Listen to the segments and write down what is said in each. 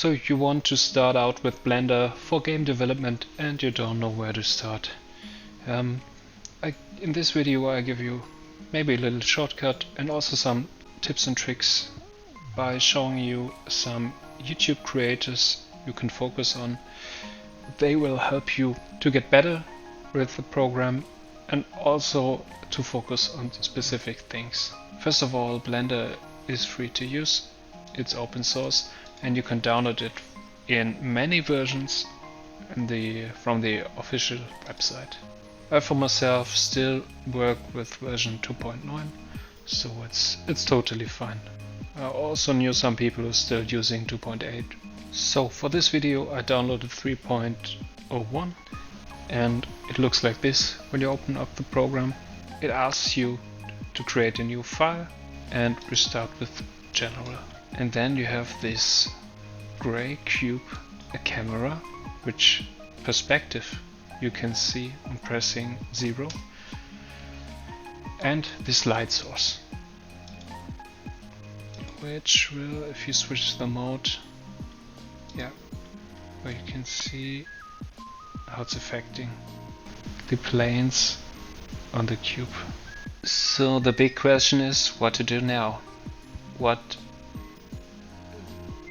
So you want to start out with Blender for game development and you don't know where to start. In this video I give you maybe a little shortcut and also some tips and tricks by showing you some YouTube creators you can focus on. They will help you to get better with the program and also to focus on specific things. First of all, Blender is free to use, it's open source, and you can download it in many versions from the official website. I for myself still work with version 2.9, so it's totally fine. I also knew some people who are still using 2.8. So for this video I downloaded 3.01 and it looks like this when you open up the program. It asks you to create a new file and we start with general. And then you have this gray cube, a camera, which perspective you can see on pressing 0, and this light source, which will, if you switch the mode, where you can see how it's affecting the planes on the cube. So the big question is what to do now. What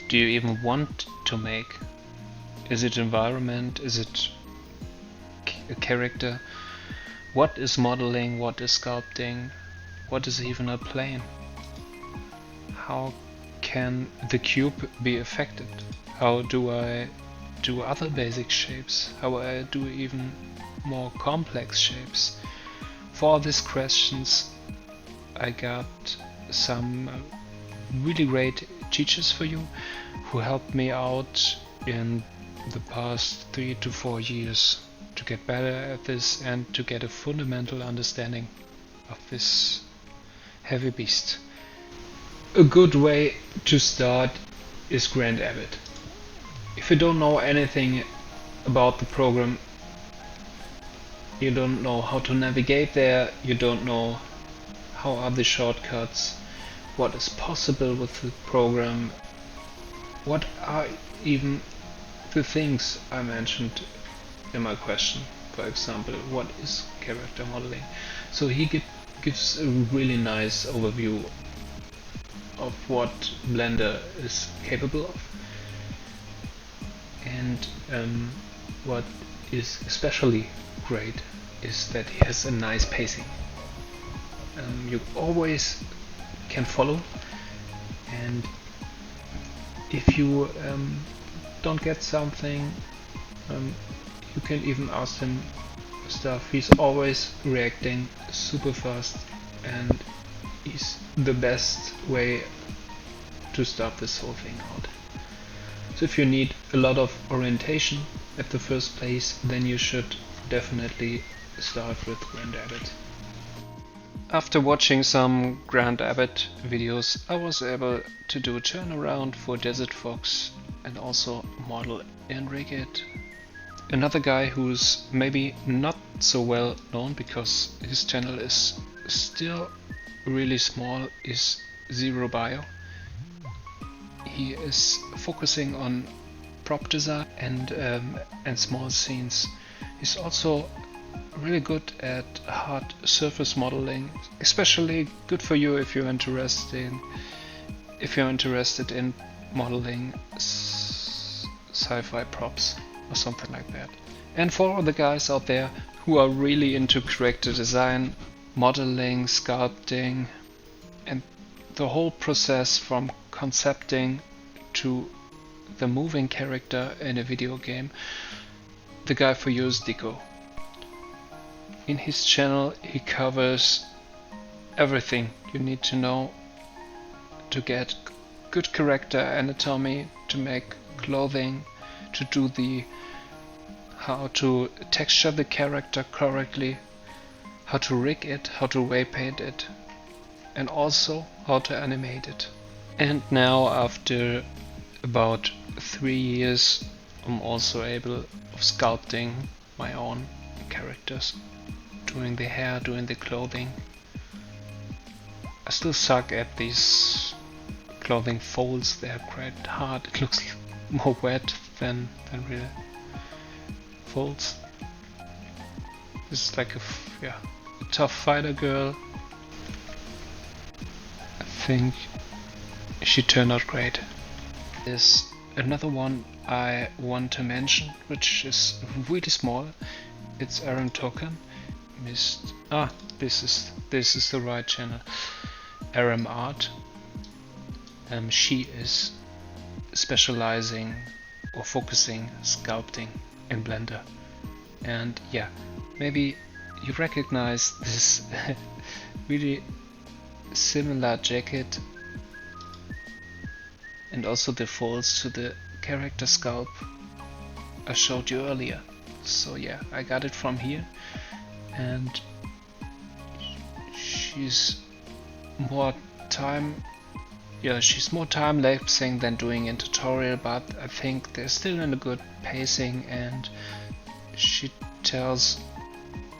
do you even want to make? Is it environment? Is it a character? What is modeling? What is sculpting? What is even a plane? How can the cube be affected? How do I do other basic shapes? How I do even more complex shapes? For all these questions I got some really great teachers for you who helped me out in the past 3 to 4 years to get better at this and to get a fundamental understanding of this heavy beast. A good way to start is Abbitt. If you don't know anything about the program, you don't know how to navigate there, you don't know how are the shortcuts, what is possible with the program, what are even the things I mentioned in my question. For example, what is character modeling? So he gives a really nice overview of what Blender is capable of, and what is especially great is that he has a nice pacing. You always can follow, and if you don't get something, you can even ask him stuff. He's always reacting super fast and he's the best way to start this whole thing out. So if you need a lot of orientation at the first place, then you should definitely start with Abbitt. After watching some Abbitt videos, I was able to do a turnaround for Desert Fox and also model and rig it. Another guy who's maybe not so well known because his channel is still really small is Zerobio. He is focusing on prop design and small scenes. He's also really good at hard surface modeling, especially good for you if you're interested in modeling sci-fi props or something like that. And for all the guys out there who are really into character design, modeling, sculpting, and the whole process from concepting to the moving character in a video game, the guy for you is Dikko. In his channel he covers everything you need to know to get good character anatomy, to make clothing, to do how to texture the character correctly, how to rig it, how to weight paint it, and also how to animate it. And now after about 3 years I'm also able of sculpting my own characters, doing the hair, doing the clothing. I still suck at these clothing folds, they're quite hard. It looks more wet than real folds. This is like a tough fighter girl. I think she turned out great. There's another one I want to mention, which is really small. It's Aram Token. This is the right channel. Aram Art. She is specializing or focusing sculpting in Blender, and yeah, maybe you recognize this really similar jacket and also the folds to the character sculpt I showed you earlier. So yeah, I got it from here, and she's more time lapsing than doing in tutorial, but I think they're still in a good pacing, and she tells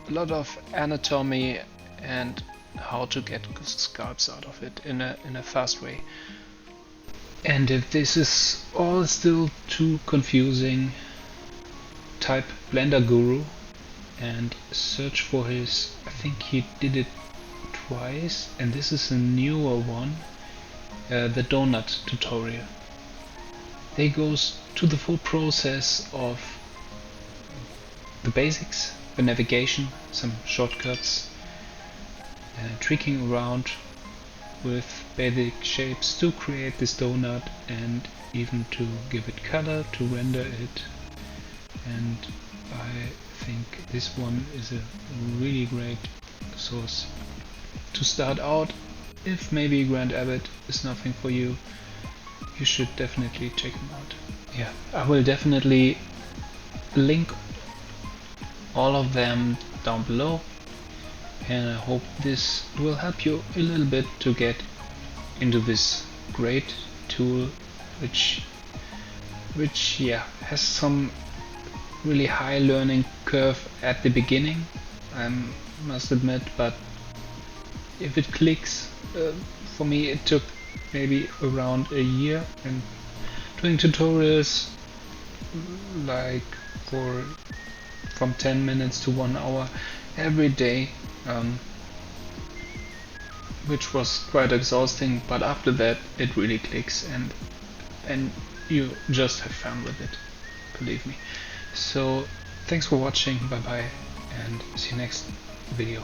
a lot of anatomy and how to get good sculpts out of it in a fast way. And if this is all still too confusing, type Blender Guru and search for his, I think he did it twice, and this is a newer one, the donut tutorial. They goes to the full process of the basics, the navigation, some shortcuts, tricking around with basic shapes to create this donut, and even to give it color, to render it. And I think this one is a really great source to start out. If maybe Grand Abbitt is nothing for you, you should definitely check him out. Yeah, I will definitely link all of them down below, and I hope this will help you a little bit to get into this great tool, which yeah, has some really high learning curve at the beginning, I must admit, but if it clicks, for me it took maybe around a year, and doing tutorials like from 10 minutes to 1 hour every day, which was quite exhausting, but after that it really clicks, and you just have fun with it, believe me. So thanks for watching, bye bye, and see you next video.